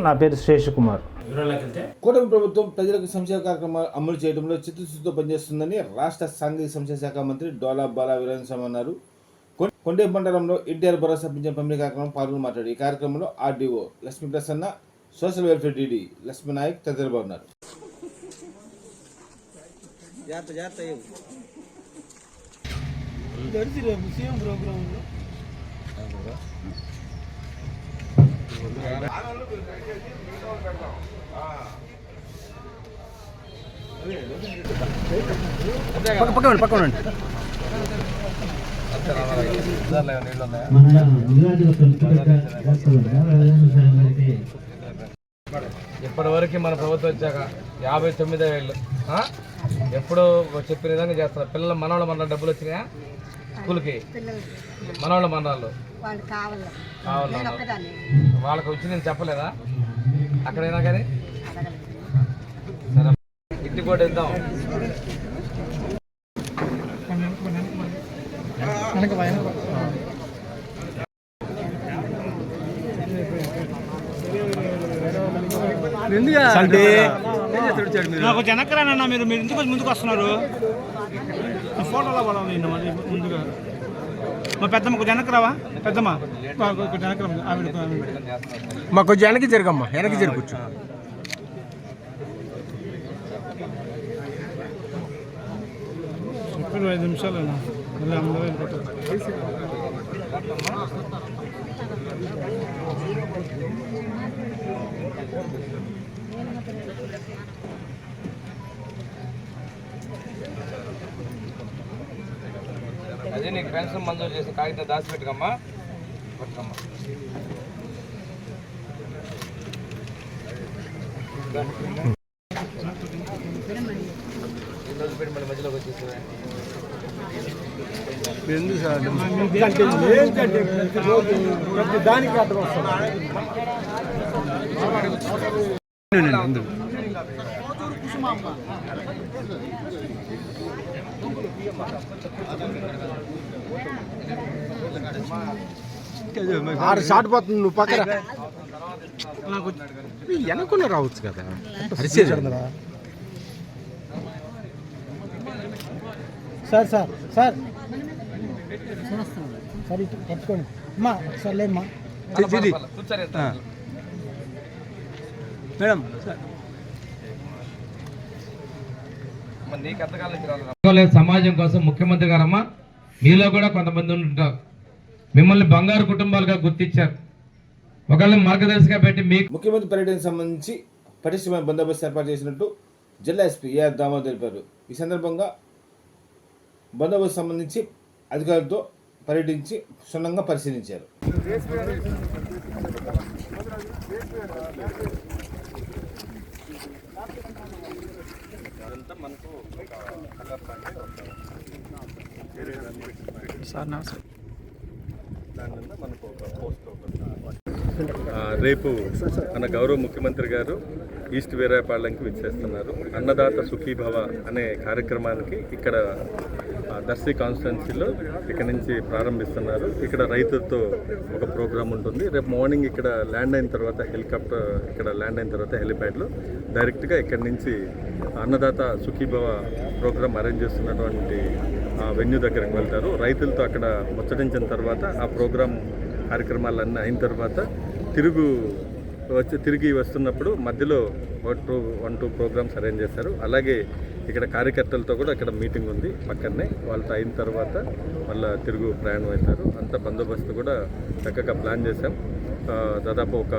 నా పేరు శేషకుమార్. కూటమి ప్రభుత్వం ప్రజలకు సంక్షేమ కార్యక్రమాలు అమలు చేయడంలో చిత్తశుద్ధితో పనిచేస్తుందని రాష్ట్ర సాంఘిక సంక్షేమ శాఖ మంత్రి డోలా బాలా వీరేంద్ర అన్నారు. కొండే మండలంలో ఎన్టీఆర్ భరోసా పింఛన్ పంపిణీ కార్యక్రమం పాల్గొని మాట్లాడు. ఈ కార్యక్రమంలో RDO Lakshmi Prasanna, social welfare DD Lakshmi Nayak తదితరులు ఉన్నారు. పక్కనండి ఇప్పటివరకు మన ప్రభుత్వం వచ్చాక 59 ఏళ్ళు ఎప్పుడు చెప్పిన విధంగా చేస్తారు. పిల్లలు మనవాళ్ళ డబ్బులు వచ్చినాయా స్కూల్కి? మనవాళ్ళ మనరాళ్ళు వాళ్ళకి వచ్చి నేను చెప్పలేదా అక్కడైనా కానీ? సరే ఇంటి కూడా ఇద్దాం. నాకు వెనకరానన్నా మీరు ఎందుకు ముందుకు వస్తున్నారు? ఫోటోలో పడాలి ముందుగా. మా పెద్దమ్మ కొంచెం వెనకరావా? పెద్దమ్మ కొంచెం వెనకరా, మాకు కొంచెం వెనక్కి జరగమ్మా, వెనక్కి జరగచ్చు. 5 నిమిషాలు మళ్ళీ అందరూ వెళ్ళిపోతారు. అదే నీకు పెన్షన్ మంజూరు చేసిన కాగితం దాచిపెట్టుకమ్మా. పట్టుకమ్మా. రోజు పెట్టి మళ్ళీ మధ్యలోకి వచ్చేసి దానికి అడ్డం వస్తాం. షార్ట్ పోతుంది, నువ్వు పక్కన వెనకున్న రావచ్చు కదా. సార్ సార్ సార్ సార్ ఇటు పట్టుకోండి అమ్మా. సార్ లేమ్మా మేడం. సమాజం కోసం ముఖ్యమంత్రి గారమ్మా, మీలో కూడా కొంతమంది ఉంటారు, మిమ్మల్ని బంగారు కుటుంబాలుగా గుర్తించారు. ఒకళ్ళని మార్గదర్శిగా పెట్టి మీకు ముఖ్యమంత్రి పర్యటనకు సంబంధించి పటిష్టమైన బందోబస్తు ఏర్పాటు చేసినట్టు జిల్లా ఎస్పీ ఏఆర్ దామోదర్ తెలిపారు. ఈ సందర్భంగా బందోబస్తు సంబంధించి అధికారులతో పర్యటించి క్షుణ్ణంగా పరిశీలించారు. రేపు మన గౌరవ ముఖ్యమంత్రి గారు ఈస్ట్ వీరాయపాలెంకి విచ్చేస్తున్నారు. అన్నదాత సుఖీభవ అనే కార్యక్రమానికి ఇక్కడ దర్శి కాన్స్టిట్యున్సీలో ఇక్కడ నుంచి ప్రారంభిస్తున్నారు. ఇక్కడ రైతులతో ఒక ప్రోగ్రాం ఉంటుంది. రేపు మార్నింగ్ ఇక్కడ ల్యాండ్ అయిన తర్వాత హెలికాప్టర్ ఇక్కడ ల్యాండ్ అయిన తర్వాత హెలిప్యాడ్లో డైరెక్ట్గా ఇక్కడి నుంచి అన్నదాత సుఖీభవ ప్రోగ్రాం అరేంజ్ చేస్తున్నటువంటి వెన్యూ దగ్గరికి వెళ్తారు. రైతులతో అక్కడ ముచ్చటించిన తర్వాత ఆ ప్రోగ్రాం కార్యక్రమాలన్నీ అయిన తర్వాత తిరిగి వస్తున్నప్పుడు మధ్యలో 1-2 ప్రోగ్రామ్స్ అరేంజ్ చేశారు. అలాగే ఇక్కడ కార్యకర్తలతో కూడా ఇక్కడ మీటింగ్ ఉంది పక్కనే. వాళ్ళతో అయిన తర్వాత మళ్ళీ తిరుగు ప్రయాణం అవుతారు. అంత బందోబస్తు కూడా చక్కగా ప్లాన్ చేశాం. దాదాపు ఒక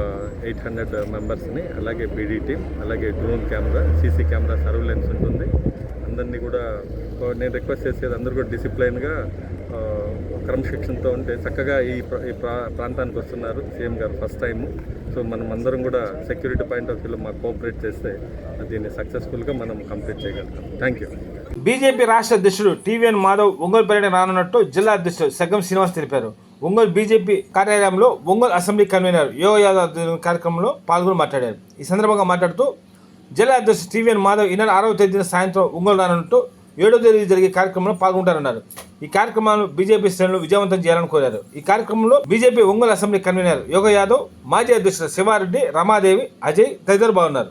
800 మెంబర్స్ని, అలాగే బీడీ టీం, అలాగే drone camera, CC camera surveillance ఉంటుంది. అందరినీ కూడా నేను రిక్వెస్ట్ చేసేది అందరూ కూడా డిసిప్లైన్గా క్రమశిక్షణతో ఉంటే చక్కగా ఈ ప్రాంతానికి వస్తున్నారు సీఎం గారు ఫస్ట్ టైము. సో మనం అందరం కూడా సెక్యూరిటీ పాయింట్ ఆఫ్ వ్యూలో మాకు కోఆపరేట్ చేస్తే దీన్ని సక్సెస్ఫుల్గా మనం కంప్లీట్ చేయగలుగుతాం. Thank you. బీజేపీ రాష్ట్ర అధ్యక్షుడు టీవీఎన్ మాధవ్ ఒంగోలు పర్యటన రానున్నట్టు జిల్లా అధ్యక్షుడు సగ్గం శ్రీనివాస్ తెలిపారు. ఒంగోలు బీజేపీ కార్యాలయంలో ఒంగోలు అసెంబ్లీ కన్వీనర్ యోగ యాదవ్ కార్యక్రమంలో పాల్గొని మాట్లాడారు. ఈ సందర్భంగా మాట్లాడుతూ జిల్లా అధ్యక్షుడు టీవీఎన్ మాధవ్ ఈ నెల 6వ తేదీన సాయంత్రం ఒంగోలు రానున్నట్టు 7వ తేదీ జరిగే కార్యక్రమంలో పాల్గొంటారన్నారు. ఈ కార్యక్రమాలను బీజేపీ శ్రేణులు విజయవంతం చేయాలని కోరారు. ఈ కార్యక్రమంలో బీజేపీ ఒంగోలు అసెంబ్లీ కన్వీనర్ యోగ యాదవ్, మాజీ అధ్యక్షుడు శివారెడ్డి, రమాదేవి, అజయ్ తదితరులు బాగున్నారు.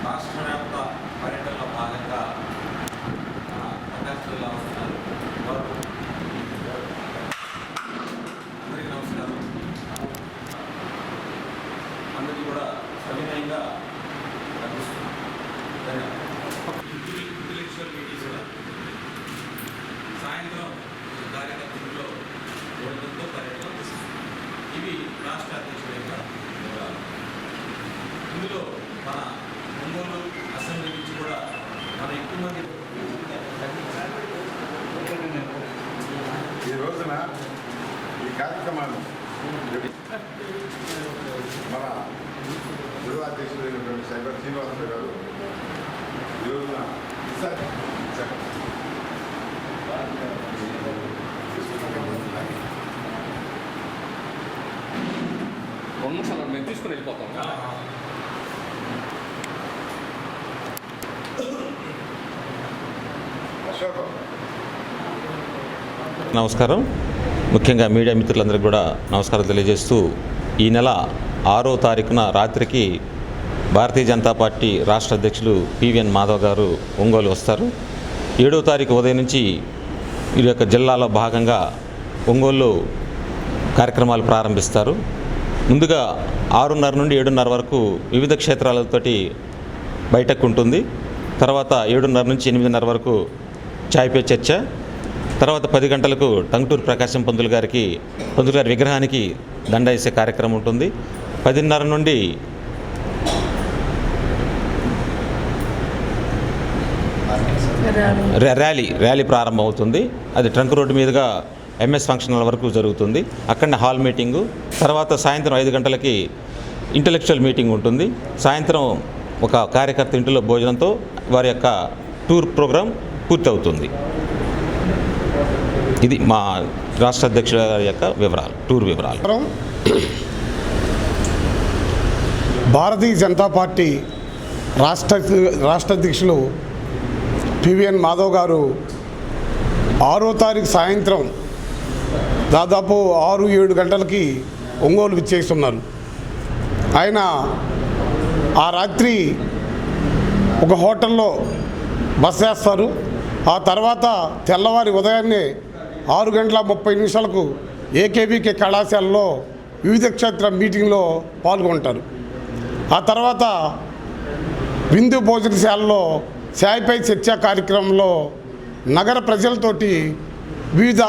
రాష్ట్ర వ్యాప్త పర్యటనలో భాగంగా ప్రకాశ్ జిల్లా వస్తున్నారు. అందరికీ నమస్కారం. అందరికీ కూడా సవినయంగా కనిపిస్తున్నాం. ఇంటెలెక్చువల్ మీటింగ్స్ కూడా సాయంత్రం కార్యకర్తల్లో ఓటర్లతో పర్యటన ఇవి రాష్ట్ర అధ్యక్షుల యొక్క వివరాలు. ఇందులో మన ఒంగోలు అసెంబ్లీ నుంచి కూడా మన ఎక్కువ మంది ఈ రోజున ఈ కార్యక్రమాన్ని మన జిల్లా అధ్యక్షుడైనటువంటి శంకర్ శ్రీనివాసరావు గారు ఈ రోజున మేము తీసుకుని వెళ్ళిపోతాం. నమస్కారం. ముఖ్యంగా మీడియా మిత్రులందరికీ కూడా నమస్కారం తెలియజేస్తూ, ఈ నెల 6వ తారీఖున రాత్రికి భారతీయ జనతా పార్టీ రాష్ట్ర అధ్యక్షులు పివిఎన్ మాధవ్ గారు ఒంగోలు వస్తారు. 7వ తారీఖు ఉదయం నుంచి ఈ యొక్క జిల్లాలో భాగంగా ఒంగోలు కార్యక్రమాలు ప్రారంభిస్తారు. ముందుగా 6:30 నుండి 7:30 వరకు వివిధ క్షేత్రాలతోటి బయటకు ఉంటుంది. తర్వాత 7:30 నుంచి 8:30 వరకు చాయ్ పే చర్చ. తర్వాత 10 గంటలకు టంగుటూరు ప్రకాశం పంతులు గారి విగ్రహానికి దండ వేసే కార్యక్రమం ఉంటుంది. 10:30 నుండి ర్యాలీ ప్రారంభమవుతుంది. అది ట్రంక్ రోడ్డు మీదుగా ఎంఎస్ ఫంక్షన్ హాల్ వరకు జరుగుతుంది. అక్కడనే హాల్ మీటింగు. తర్వాత సాయంత్రం 5 గంటలకి ఇంటెలెక్చువల్ మీటింగ్ ఉంటుంది. సాయంత్రం ఒక కార్యకర్త ఇంటిలో భోజనంతో వారి యొక్క టూర్ ప్రోగ్రాం పూర్తవుతుంది. ఇది మా రాష్ట్ర అధ్యక్షుల యొక్క వివరాలు, టూర్ వివరాలు. భారతీయ జనతా పార్టీ రాష్ట్ర అధ్యక్షులు పివిఎన్ మాధవ్ గారు 6వ తారీఖు సాయంత్రం దాదాపు 6-7 గంటలకి ఒంగోలు విచ్చేస్తున్నారు. ఆయన ఆ రాత్రి ఒక హోటల్లో బస చేస్తారు. ఆ తర్వాత తెల్లవారి ఉదయాన్నే 6:30 ఏకేబీకే కళాశాలలో వివిధ క్షేత్ర మీటింగ్లో పాల్గొంటారు. ఆ తర్వాత విందు భోజనశాలలో చాయ్పై చర్చా కార్యక్రమంలో నగర ప్రజలతోటి వివిధ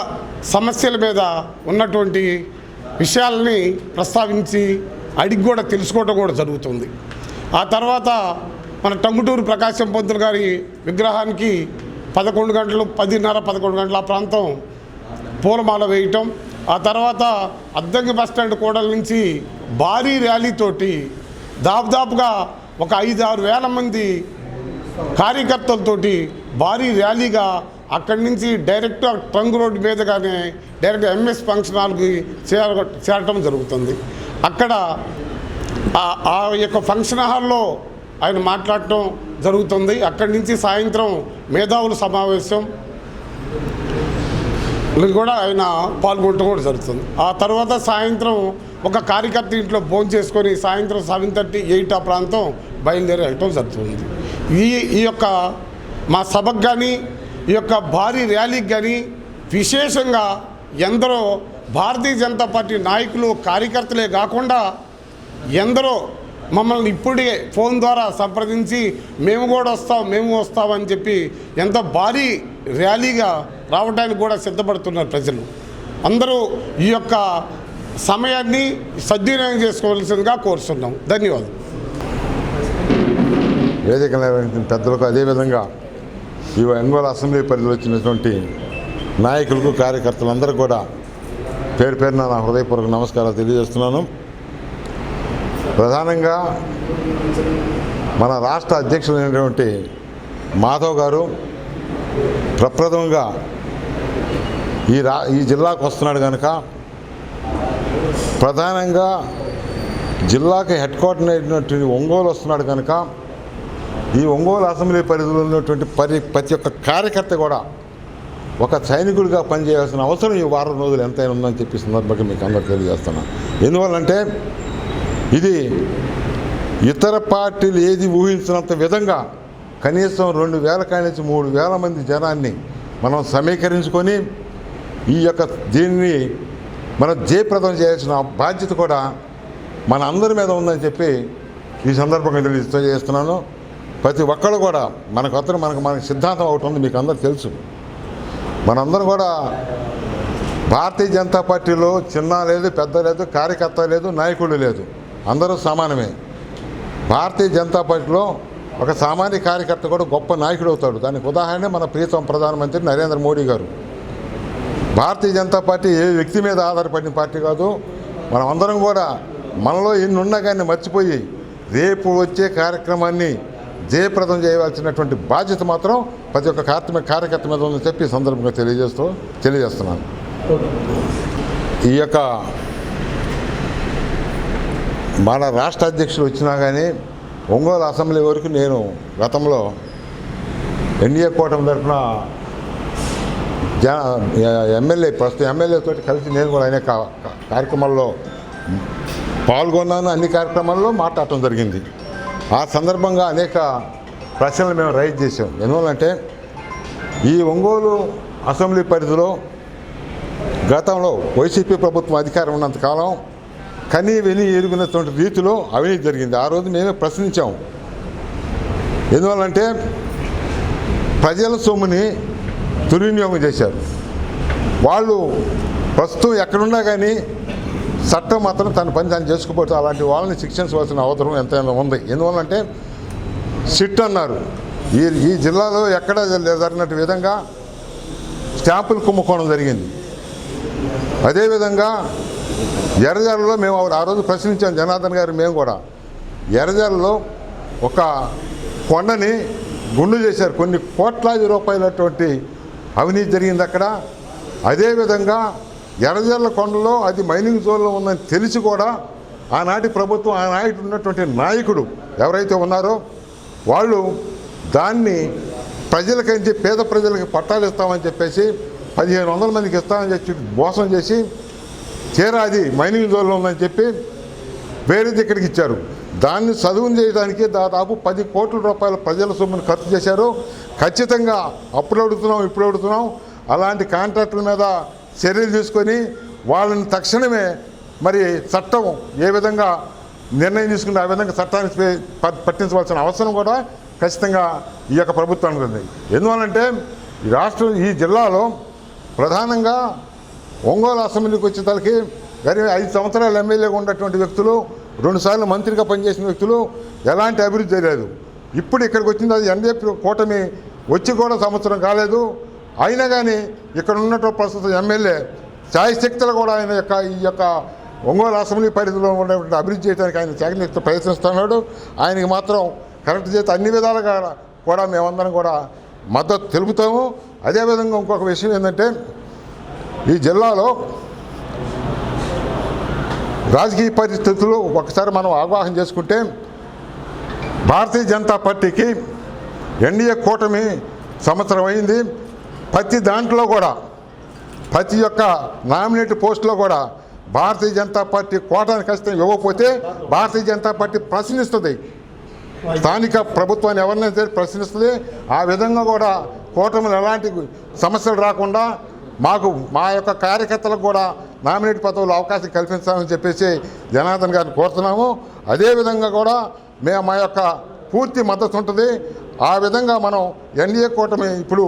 సమస్యల మీద ఉన్నటువంటి విషయాలని ప్రస్తావించి అడిగి కూడా తెలుసుకోవడం కూడా జరుగుతుంది. ఆ తర్వాత మన టంగుటూరు ప్రకాశం పంతులు గారి విగ్రహానికి 11 గంటలు 10:30-11 గంటల ఆ ప్రాంతం పూలమాల వేయటం. ఆ తర్వాత అద్దంకి బస్టాండ్ కూడల నుంచి భారీ ర్యాలీతోటి దాదాపుగా ఒక 5-6 వేల మంది కార్యకర్తలతోటి భారీ ర్యాలీగా అక్కడి నుంచి డైరెక్ట్ ట్రంక్ రోడ్డు మీదగానే డైరెక్ట్ ఎంఎస్ ఫంక్షన్ హాల్కి చేరటం జరుగుతుంది. అక్కడ ఆ యొక్క ఫంక్షన్ హాల్లో ఆయన మాట్లాడటం జరుగుతుంది. అక్కడి నుంచి సాయంత్రం మేధావుల సమావేశం కూడా ఆయన పాల్గొనడం కూడా జరుగుతుంది. ఆ తర్వాత సాయంత్రం ఒక కార్యకర్త ఇంట్లో భోజనం చేసుకొని సాయంత్రం 7:30-8 ఆ ప్రాంతం బయలుదేరి వెళ్ళటం జరుగుతుంది. ఈ యొక్క మా సభకు కానీ ఈ యొక్క భారీ ర్యాలీకి కానీ విశేషంగా ఎందరో భారతీయ జనతా పార్టీ నాయకులు కార్యకర్తలే కాకుండా ఎందరో మమ్మల్ని ఇప్పుడే ఫోన్ ద్వారా సంప్రదించి మేము వస్తామని చెప్పి ఎంతో భారీ ర్యాలీగా రావడానికి కూడా సిద్ధపడుతున్నారు ప్రజలు. అందరూ ఈ యొక్క సమయాన్ని సద్వినియోగం చేసుకోవాల్సిందిగా కోరుతున్నాం. ధన్యవాదాలు. వేదిక పెద్దలకు, అదేవిధంగా ఈ ఒంగోలు అసెంబ్లీ పరిధిలో వచ్చినటువంటి నాయకులకు, కార్యకర్తలందరూ కూడా పేరు పేరున నా హృదయపూర్వక నమస్కారాలు తెలియజేస్తున్నాను. ప్రధానంగా మన రాష్ట్ర అధ్యక్షులైనటువంటి మాధవ్ గారు ప్రప్రథమంగా ఈ జిల్లాకు వస్తున్నాడు కనుక ప్రధానంగా జిల్లాకి హెడ్ క్వార్టర్ అయినటువంటి ఒంగోలు వస్తున్నాడు కనుక ఈ ఒంగోలు అసెంబ్లీ పరిధిలో ఉన్నటువంటి ప్రతి ఒక్క కార్యకర్త కూడా ఒక సైనికుడిగా పనిచేయాల్సిన అవసరం ఈ వారం రోజులు ఎంతైనా ఉందని చెప్పి సందర్భంగా మీకు అందరూ తెలియజేస్తున్నాను. ఎందువల్లంటే ఇది ఇతర పార్టీలు ఏది ఊహించినంత విధంగా కనీసం 2,000 కానించి 3,000 మంది జనాన్ని మనం సమీకరించుకొని ఈ యొక్క దీన్ని మనం జయప్రదం చేయాల్సిన బాధ్యత కూడా మన అందరి మీద ఉందని చెప్పి ఈ సందర్భంగా తెలియజేస్తున్నాను. ప్రతి ఒక్కరు కూడా మనకు సిద్ధాంతం ఒకటి ఉంది, మీకు అందరూ తెలుసు. మనందరం కూడా భారతీయ జనతా పార్టీలో చిన్న లేదు, పెద్ద లేదు, కార్యకర్త లేదు, నాయకుడు లేదు, అందరూ సమానమే. భారతీయ జనతా పార్టీలో ఒక సామాన్య కార్యకర్త కూడా గొప్ప నాయకుడు అవుతాడు. దానికి ఉదాహరణ మన ప్రియతమ ప్రధానమంత్రి నరేంద్ర మోడీ గారు. భారతీయ జనతా పార్టీ ఏ వ్యక్తి మీద ఆధారపడిన పార్టీ కాదు. మనం అందరం కూడా మనలో ఎన్ని ఉన్నా కానీ మర్చిపోయి రేపు వచ్చే కార్యక్రమాన్ని జయప్రదం చేయవలసినటువంటి బాధ్యత మాత్రం ప్రతి ఒక్క కార్యకర్త మీద ఉందని చెప్పి ఈ సందర్భంగా తెలియజేస్తున్నాను. ఈ యొక్క మన రాష్ట్ర అధ్యక్షులు వచ్చినా కానీ ఒంగోలు అసెంబ్లీ వరకు నేను గతంలో ఎన్డీఏ కూటమి తరఫున ప్రస్తుతం ఎమ్మెల్యేతో కలిసి నేను కూడా అనేక కార్యక్రమాల్లో పాల్గొన్నాను. అన్ని కార్యక్రమాల్లో మాట్లాడటం జరిగింది. ఆ సందర్భంగా అనేక ప్రశ్నలు మేము రైజ్ చేసాం. ఎందువల్లంటే ఈ ఒంగోలు అసెంబ్లీ పరిధిలో గతంలో వైసీపీ ప్రభుత్వం అధికారం ఉన్నంతకాలం కనీ విని ఎరుగునటువంటి రీతిలో అవినీతి జరిగింది. ఆ రోజు మేమే ప్రశ్నించాం. ఎందువల్లంటే ప్రజల సొమ్ముని దుర్వినియోగం చేశారు. వాళ్ళు ప్రస్తుతం ఎక్కడున్నా కానీ చట్టం మాత్రం తన పని తాను చేసుకుపోతే అలాంటి వాళ్ళని శిక్షించవలసిన అవసరం ఎంతైనా ఉంది. ఎందువల్లంటే సిట్ అన్నారు. ఈ జిల్లాలో ఎక్కడ జరిగినట్టు విధంగా స్టాంపులు కుంభకోణం జరిగింది. అదేవిధంగా ఎర్రజాలలో మేము ఆ రోజు ప్రశ్నించాం, జనార్దన్ గారు మేము కూడా. ఎర్రజాలలో ఒక కొండని గుండు చేశారు. కొన్ని కోట్లాది రూపాయలటువంటి అవినీతి జరిగింది అక్కడ. అదేవిధంగా ఎర్రజల్ల కొండలో అది మైనింగ్ జోన్లో ఉందని తెలిసి కూడా ఆనాటి ప్రభుత్వం, ఆనాటి ఉన్నటువంటి నాయకుడు ఎవరైతే ఉన్నారో వాళ్ళు దాన్ని ప్రజలకని పేద ప్రజలకి పట్టాలు ఇస్తామని చెప్పేసి 1,500 మందికి ఇస్తామని చెప్పి మోసం చేసి తీరా అది మైనింగ్ జోన్లో ఉందని చెప్పి వేరే దగ్గరికి ఇచ్చారు. దాన్ని చదువును చేయడానికి దాదాపు 10 కోట్ల రూపాయల ప్రజల సొమ్మును ఖర్చు చేశారు. ఖచ్చితంగా అప్పుడు అడుగుతున్నాం, ఇప్పుడు అడుగుతున్నాం, అలాంటి కాంట్రాక్టుల మీద చర్యలు తీసుకొని వాళ్ళని తక్షణమే మరి చట్టం ఏ విధంగా నిర్ణయం తీసుకుంటే ఆ విధంగా చట్టాన్ని పట్టించవలసిన అవసరం కూడా ఖచ్చితంగా ఈ యొక్క ప్రభుత్వానికి ఉంది. ఎందువల్లంటే ఈ జిల్లాలో ప్రధానంగా ఒంగోలు అసెంబ్లీకి వచ్చేసరికి 5 సంవత్సరాలు ఎమ్మెల్యేగా ఉన్నటువంటి వ్యక్తులు, 2 సార్లు మంత్రిగా పనిచేసిన వ్యక్తులు ఎలాంటి అభివృద్ధి చేయలేదు. ఇప్పుడు ఇక్కడికి వచ్చింది అది ఎన్డీఏ కూటమి వచ్చి కూడా సంవత్సరం కాలేదు. అయినా కానీ ఇక్కడ ఉన్నటువంటి ప్రస్తుత ఎమ్మెల్యే శాయశక్తులు కూడా ఆయన ఈ యొక్క ఒంగోలు అసెంబ్లీ పరిధిలో ఉన్నటువంటి అభివృద్ధి చేయడానికి ఆయన శాఖ ప్రయత్నిస్తున్నాడు. ఆయనకి మాత్రం కరెక్ట్ చేస్తే అన్ని విధాలుగా కూడా మేమందరం కూడా మద్దతు తెలుపుతాము. అదేవిధంగా ఇంకొక విషయం ఏంటంటే ఈ జిల్లాలో రాజకీయ పరిస్థితులు ఒకసారి మనం అవగాహన చేసుకుంటే భారతీయ జనతా పార్టీకి ఎన్డీఏ కూటమి సంవత్సరం అయింది. ప్రతి దాంట్లో కూడా ప్రతి ఒక్క నామినేట్ పోస్టులో కూడా భారతీయ జనతా పార్టీ కోటాను ఖచ్చితంగా ఇవ్వకపోతే భారతీయ జనతా పార్టీ ప్రశ్నిస్తుంది. స్థానిక ప్రభుత్వాన్ని ఎవరినైనా సరే ప్రశ్నిస్తుంది. ఆ విధంగా కూడా కూటమిలో ఎలాంటి సమస్యలు రాకుండా మా యొక్క కార్యకర్తలకు కూడా నామినేట్ పదవులు అవకాశం కల్పించాలని చెప్పేసి జనార్దన్ గారిని కోరుతున్నాము. అదేవిధంగా కూడా మా యొక్క పూర్తి మద్దతు ఉంటుంది. ఆ విధంగా మనం ఎన్డీఏ కూటమి ఇప్పుడు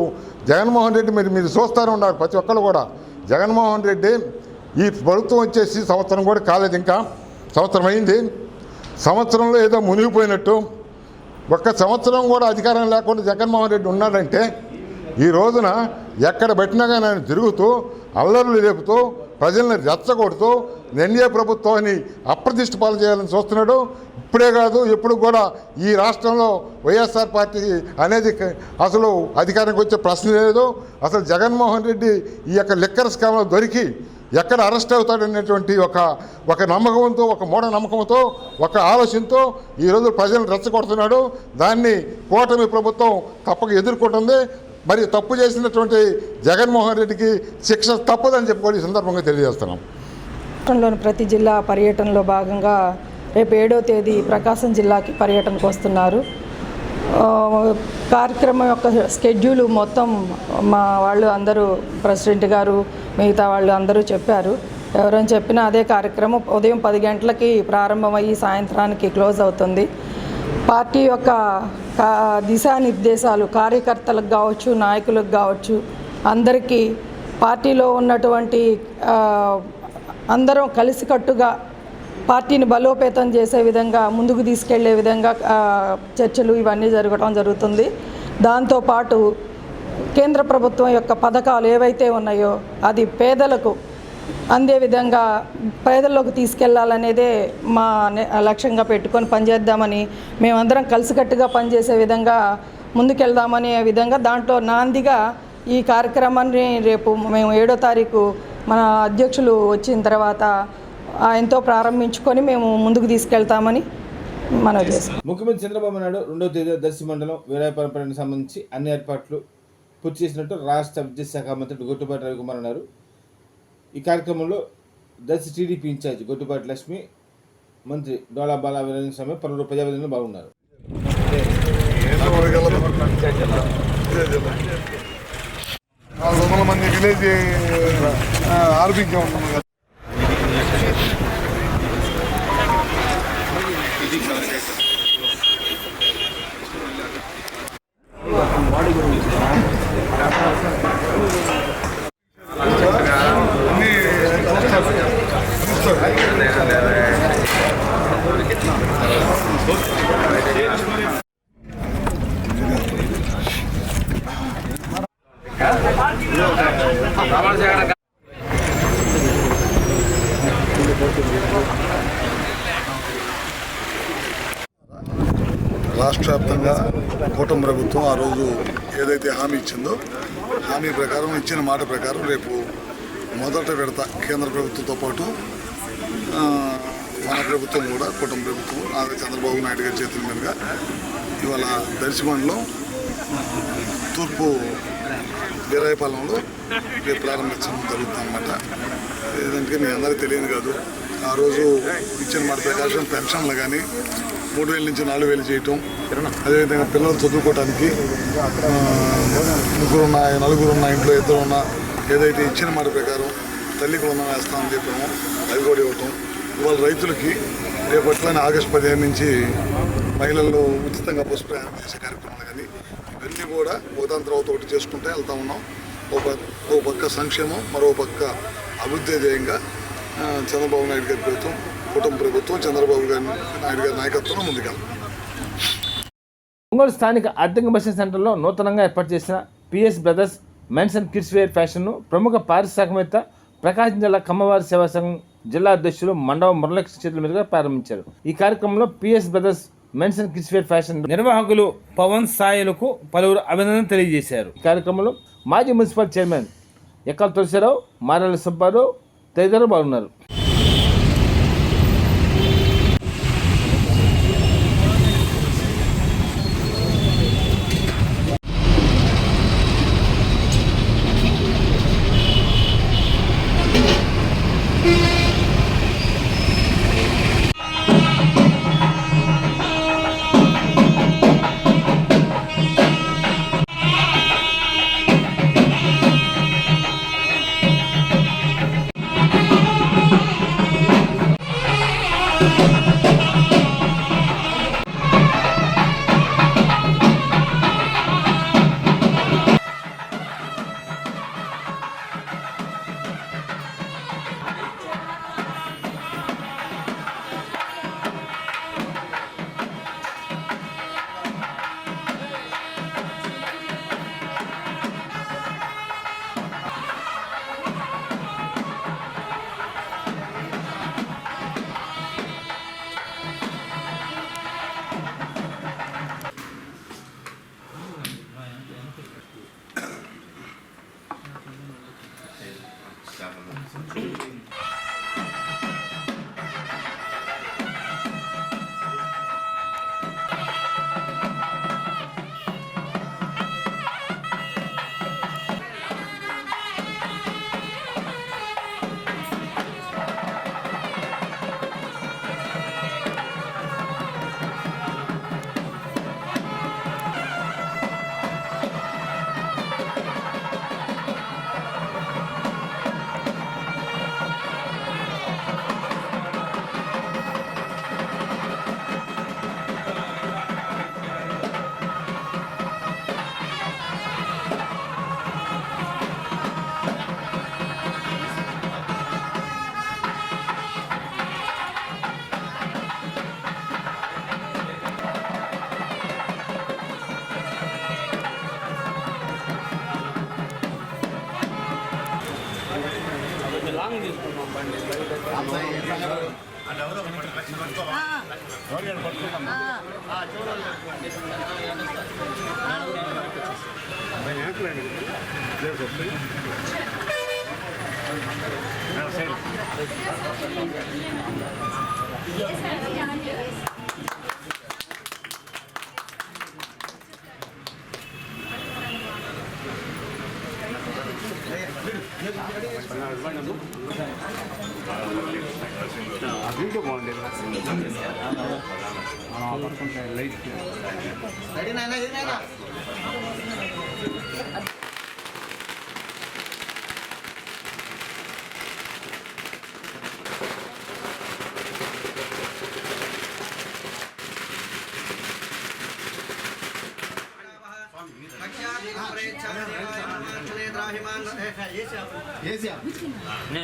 జగన్మోహన్ రెడ్డి మీరు చూస్తూనే ఉన్నారు. ప్రతి ఒక్కరు కూడా జగన్మోహన్ రెడ్డి ఈ ప్రభుత్వం వచ్చేసి సంవత్సరం కూడా కాలేదు, ఇంకా సంవత్సరం అయింది. సంవత్సరంలో ఏదో మునిగిపోయినట్టు ఒక్క సంవత్సరం కూడా అధికారం లేకుండా జగన్మోహన్ రెడ్డి ఉన్నాడంటే ఈ రోజున ఎక్కడ పెట్టినా కానీ ఆయన తిరుగుతూ అల్లర్లు రేపుతూ ప్రజల్ని రెచ్చగొడుతూ ఎన్డీఏ ప్రభుత్వాన్ని అప్రతిష్ట పాలు చేయాలని చూస్తున్నాడు. ఇప్పుడే కాదు, ఎప్పుడు కూడా ఈ రాష్ట్రంలో వైఎస్ఆర్ పార్టీ అనేది అసలు అధికారానికి వచ్చే ప్రశ్న లేదు. అసలు జగన్మోహన్ రెడ్డి ఈ యొక్క లిక్కర్ స్కామ్లో దొరికి ఎక్కడ అరెస్ట్ అవుతాడనేటువంటి ఒక నమ్మకంతో, ఒక మూఢ నమ్మకంతో, ఒక ఆలోచనతో ఈరోజు ప్రజలను రెచ్చగొడుతున్నాడు. దాన్ని కూటమి ప్రభుత్వం తప్పక ఎదుర్కొంటుంది. మరి తప్పు చేసినటువంటి జగన్మోహన్ రెడ్డికి శిక్ష తప్పదని చెప్పుకొని ఈ సందర్భంగా తెలియజేస్తున్నాం. రాష్ట్రంలోని ప్రతి జిల్లా పర్యటనలో భాగంగా రేపు 7వ తేదీ ప్రకాశం జిల్లాకి పర్యటనకు వస్తున్నారు. కార్యక్రమం యొక్క స్కెడ్యూల్ మొత్తం మా వాళ్ళు అందరూ, ప్రెసిడెంట్ గారు, మిగతా వాళ్ళు అందరూ చెప్పారు. ఎవరైనా చెప్పినా అదే కార్యక్రమం ఉదయం 10 గంటలకి ప్రారంభమయ్యి సాయంత్రానికి క్లోజ్ అవుతుంది. పార్టీ యొక్క దిశానిర్దేశాలు కార్యకర్తలకు కావచ్చు, నాయకులకు కావచ్చు, అందరికీ పార్టీలో ఉన్నటువంటి అందరం కలిసికట్టుగా పార్టీని బలోపేతం చేసే విధంగా, ముందుకు తీసుకెళ్లే విధంగా చర్చలు ఇవన్నీ జరుగుతుంది. దాంతోపాటు కేంద్ర ప్రభుత్వం యొక్క పథకాలు ఏవైతే ఉన్నాయో అది పేదలకు అందే విధంగా పేదల్లోకి తీసుకెళ్లాలనేదే మా లక్ష్యంగా పెట్టుకొని పనిచేద్దామని, మేమందరం కలిసికట్టుగా పనిచేసే విధంగా ముందుకెళ్దామనే విధంగా దాంట్లో నాందిగా ఈ కార్యక్రమాన్ని రేపు మేము 7వ తారీఖు మన అధ్యక్షులు వచ్చిన తర్వాత ఆయనతో ప్రారంభించుకొని మేము ముందుకు తీసుకెళ్తామని మనవి చేస్తాం. ముఖ్యమంత్రి చంద్రబాబు నాయుడు 2వ తేదీ దర్శి మండలం వీరాయపాలెం పర్యటనకు సంబంధించి అన్ని ఏర్పాట్లు పూర్తి చేసినట్టు రాష్ట్ర విద్యాశాఖ మంత్రి గొట్టిపాటి రవికుమార్ అన్నారు. ఈ కార్యక్రమంలో దర్శి టీడీపీ ఇన్ఛార్జ్ గొట్టిపాటి లక్ష్మి, మంత్రి డోలా బాలా వీరేంద్ర స్వామి, పలువురు ప్రజాప్రతినిధులు బాగున్నారు. రాష్ట్ర వ్యాప్తంగా కూటమి ప్రభుత్వం ఆ రోజు ఏదైతే హామీ ఇచ్చిందో హామీ ప్రకారం, ఇచ్చిన మాట ప్రకారం రేపు మొదట విడత కేంద్ర ప్రభుత్వంతో పాటు మన ప్రభుత్వం కూడా, కూటమి ప్రభుత్వం చంద్రబాబు నాయుడు గారి చేతుల మీదుగా ఇవాళ దర్శి మండలం తూర్పు వీరాయపాలెంలో రేపు ప్రారంభించడం జరుగుతుందన్నమాట. ఏదంటే మీ అందరికీ తెలియదు కాదు, ఆ రోజు ఇచ్చిన మాట ప్రకారం పెన్షన్లు కానీ 3,000 నుంచి 4,000 చేయటం, అదేవిధంగా పిల్లలు చదువుకోవడానికి 4 ఉన్న ఇంట్లో 2 ఉన్న ఏదైతే ఇచ్చిన మాట ప్రకారం తల్లికి రుణం వేస్తామని చెప్పామో అవి కూడా ఇవ్వటం. ఇవాళ రైతులకి రేపట్లని ఆగస్టు 15 నుంచి మహిళలు ఉచితంగా బస్సు ప్రయాణం చేసే కార్యక్రమాలు కానీ ఇవన్నీ కూడా ఒకదాని తర్వాత ఒకటి చేసుకుంటే వెళ్తూ ఉన్నాం. ఓ పక్క సంక్షేమం, మరో పక్క అభివృద్ధి ధ్యేయంగా చంద్రబాబు నాయుడు గారి ప్రభుత్వం, కుటుంబ ప్రభుత్వం, చంద్రబాబు నాయుడు గారి నాయకత్వంలో ముందుకెళ్తాం. ఒంగోలు స్థానిక అద్దెంకి బస్సు సెంటర్లో నూతనంగా ఏర్పాటు చేసిన PS brothers men's and kids wear ఫ్యాషన్ను ప్రముఖ పారిశ్రామికవేత్త ప్రకాశం జిల్లా కమ్మవారి సేవా సంఘం జిల్లా అధ్యక్షులు మండవ మురళకృష్ణ చేతుల మీదుగా ప్రారంభించారు. ఈ కార్యక్రమంలో PS brothers men's and kids wear fashion నిర్వాహకులు పవన్ సాయిలకు పలువురు అభినందనలు తెలియజేశారు. ఈ కార్యక్రమంలో మాజీ మున్సిపల్ చైర్మన్ ఎక్కల తులసిరావు, మారెల సుబ్బారావు తదితరులు పాల్గొన్నారు.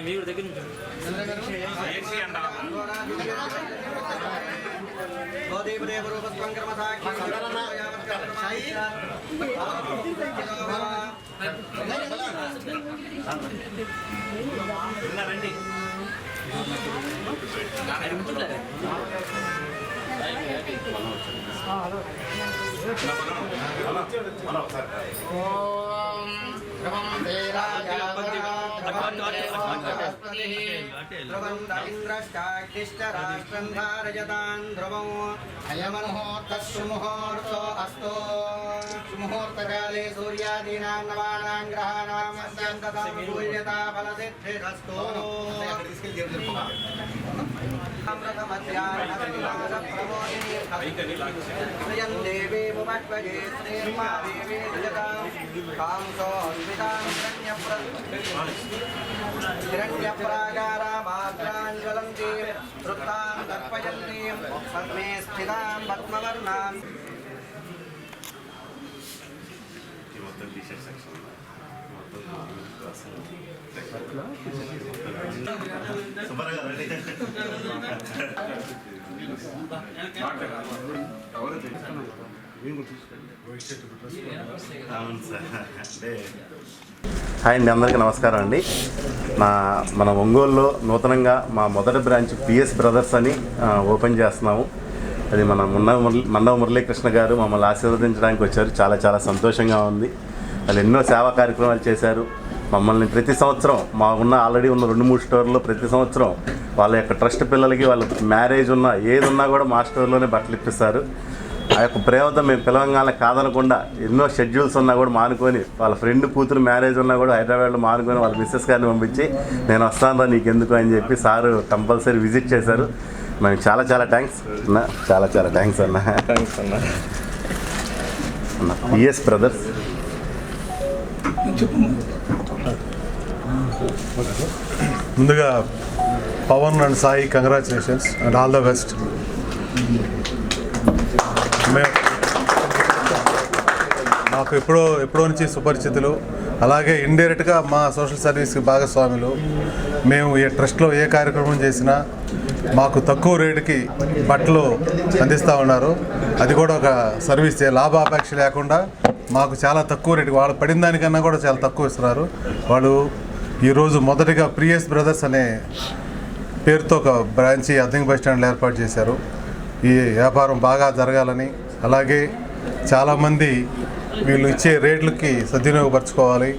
మీరు దగ్గర ముహూర్తకాలే సూర్యాదీనాం నవానాం గ్రహాణాం అత్యంతతాం సూర్యతా ఫలసిద్ధిరస్తు శ్రియం దేవీ భువక్వజే శ్రీర్మా దేవీ జగతాం కాంసోన్వితాం హిరణ్యప్రాకారామాద్రాంజ్వలంతి వృత్తాం దర్పయంతి పద్మే స్థితాం పద్మవర్ణాం హాయ్ అండి, అందరికీ నమస్కారం అండి. మన ఒంగోలులో నూతనంగా మా మొదటి బ్రాంచ్ పిఎస్ బ్రదర్స్ అని ఓపెన్ చేస్తున్నాము. అది మన మండవ మురళీకృష్ణ గారు మమ్మల్ని ఆశీర్వదించడానికి వచ్చారు. చాలా చాలా సంతోషంగా ఉంది. వాళ్ళు ఎన్నో సేవా కార్యక్రమాలు చేశారు. మమ్మల్ని ప్రతి సంవత్సరం ఆల్రెడీ ఉన్న 2-3 స్టోర్లో ప్రతి సంవత్సరం వాళ్ళ యొక్క ట్రస్ట్ పిల్లలకి వాళ్ళ మ్యారేజ్ ఉన్నా ఏది ఉన్నా కూడా మా స్టోర్లోనే బట్టలు ఇప్పిస్తారు. ఆ యొక్క ప్రేమతో మేము పిలవంగానే కాదనకుండా ఎన్నో షెడ్యూల్స్ ఉన్నా కూడా మానుకొని, వాళ్ళ ఫ్రెండ్ కూతురు మ్యారేజ్ ఉన్నా కూడా హైదరాబాద్లో మానుకొని వాళ్ళ మిస్సెస్ గారిని పంపించి నేను వస్తాను రా నీకెందుకు అని చెప్పి సారు కంపల్సరీ విజిట్ చేశారు. మేము చాలా చాలా థ్యాంక్స్ అన్న, చాలా చాలా థ్యాంక్స్ అన్న. థ్యాంక్స్ అన్న. PS brothers. ముందుగా Pavan and Sai congratulations and all the best. మాకు ఎప్పుడో నుంచి సుపరిచితులు, అలాగే ఇండైరెక్ట్గా మా సోషల్ సర్వీస్కి భాగస్వాములు. మేము ఈ ట్రస్ట్లో ఏ కార్యక్రమం చేసినా మాకు తక్కువ రేటుకి బట్టలు అందిస్తూ ఉన్నారు. అది కూడా ఒక సర్వీస్, లాభాపేక్ష లేకుండా మాకు చాలా తక్కువ రేటుకి, వాళ్ళు పడిన దానికన్నా కూడా చాలా తక్కువ ఇస్తున్నారు. వాళ్ళు ఈరోజు మొదటిగా పిఎస్ బ్రదర్స్ అనే పేరుతో ఒక బ్రాంచి అద్దెంకి బస్ స్టాండ్లో ఏర్పాటు చేశారు. ఈ వ్యాపారం బాగా జరగాలని, అలాగే చాలామంది వీళ్ళు ఇచ్చే రేట్లకి సద్వినియోగపరచుకోవాలి.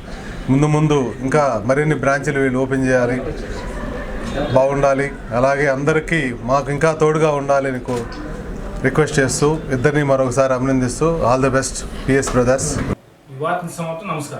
ముందు ఇంకా మరిన్ని బ్రాంచ్లు వీళ్ళు ఓపెన్ చేయాలి, బాగుండాలి. అలాగే అందరికీ మాకు ఇంకా తోడుగా ఉండాలి అని రిక్వెస్ట్ చేస్తూ ఇద్దరిని మరొకసారి అభినందిస్తూ all the best PS brothers. వార్త సమాప్తం. నమస్కారం.